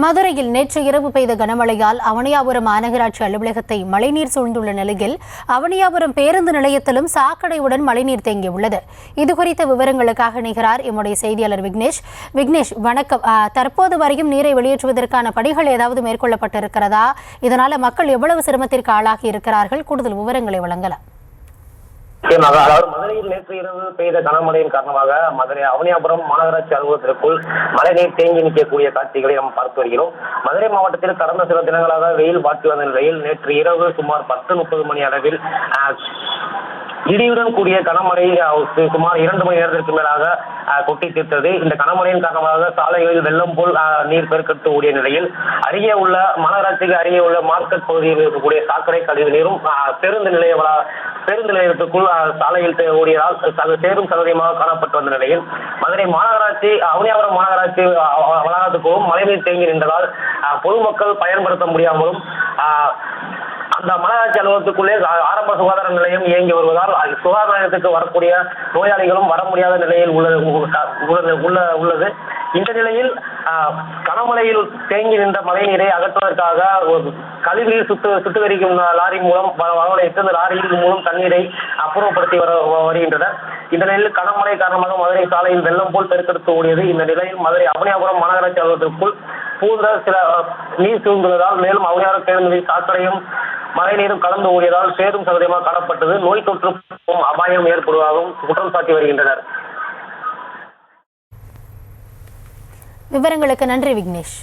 மதுரையில் நேற்று இரவு பெய்த கனமழையால் அவனியாபுரம் மாநகராட்சி அலுவலகத்தை மழைநீர் சூழ்ந்துள்ள நிலையில் அவனியாபுரம் பேருந்து நிலையத்திலும் சாக்கடையுடன் மழைநீர் தேங்கியுள்ளது. இதுகுறித்த விவரங்களுக்காக இணைகிறார் எம்முடைய செய்தியாளர் விக்னேஷ். வணக்கம். தற்போது வரையும் நீரை வெளியேற்றுவதற்கான பணிகள் ஏதாவது மேற்கொள்ளப்பட்டிருக்கிறதா? இதனால மக்கள் எவ்வளவு சிரமத்திற்கு ஆளாகி இருக்கிறார்கள்? கூடுதல் விவரங்களை வழங்கலாம். அதாவது மதுரையில் நேற்று இரவு பெய்த கனமழையின் காரணமாக மதுரை அவனியாபுரம் மாநகராட்சி அலுவலகத்திற்குள் மழைநீர் தேங்கி நிற்கக்கூடிய காட்சிகளை நாம் பார்த்து வருகிறோம். மதுரை மாவட்டத்தில் கடந்த சில தினங்களாக வெயில் வாட்டி வந்த நிலையில் நேற்று இரவு சுமார் 10:30 மணி அளவில் இடியுடன் கூடிய கனமழை சுமார் 2 மணி நேரத்திற்கு மேலாக கொட்டி தீர்த்தது. இந்த கனமழையின் காரணமாக சாலைகளில் வெள்ளம் போல் நீர் பெருக்கெடுத்து ஓடிய நிலையில் அருகே உள்ள மாநகராட்சிக்கு அருகே உள்ள மார்க்கெட் பகுதியில் இருக்கக்கூடிய சாக்கடை கழிவு நீரும் பேருந்து நிலையத்துக்குள் சாலையில் ஓடியதால் சேரும் சகதியமாக காணப்பட்டு வந்த நிலையில் மதுரை மாநகராட்சி அவனியாபுரம் மாநகராட்சி வளாகத்துக்கும் மழைநீர் தேங்கி நின்றதால் பொதுமக்கள் பயன்படுத்த முடியாமலும் அந்த மாநகராட்சி அலுவலகத்துக்குள்ளே ஆரம்ப சுகாதார நிலையம் இயங்கி வருவதால் சுகாதார நிலையத்துக்கு வரக்கூடிய நோயாளிகளும் வர முடியாத நிலையில் உள்ளது. இந்த நிலையில் கனமழையில் தேங்கி நின்ற மழைநீரை அகற்றுவதற்காக கழிவுநீர் சுத்திகரிக்கும் லாரி மூலம் வரவழைத்து லாரியின் மூலம் தண்ணீரை அப்புறப்படுத்தி வருகின்றனர். இந்த நிலையில் கனமழை காரணமாக மதுரை சாலையில் வெள்ளம் போல் பெருக்கெடுத்து ஓடியது. இந்த நிலையில் மதுரை அவனியாபுரம் மாநகராட்சி அலுவலகத்திற்குள் பூந்த சில நீர் சூழ்ந்துள்ளதால் மேலும் அவனியாபுரம் பேருந்தில் சாக்கடையும் மழை நீரும் கலந்து ஓடியதால் சேரும் சகதியமாக காணப்பட்டது. நோய் தொற்று அபாயம் ஏற்படுவதாகவும் குற்றம் சாட்டி வருகின்றனர். விவரங்களுக்கு நன்றி விக்னேஷ்.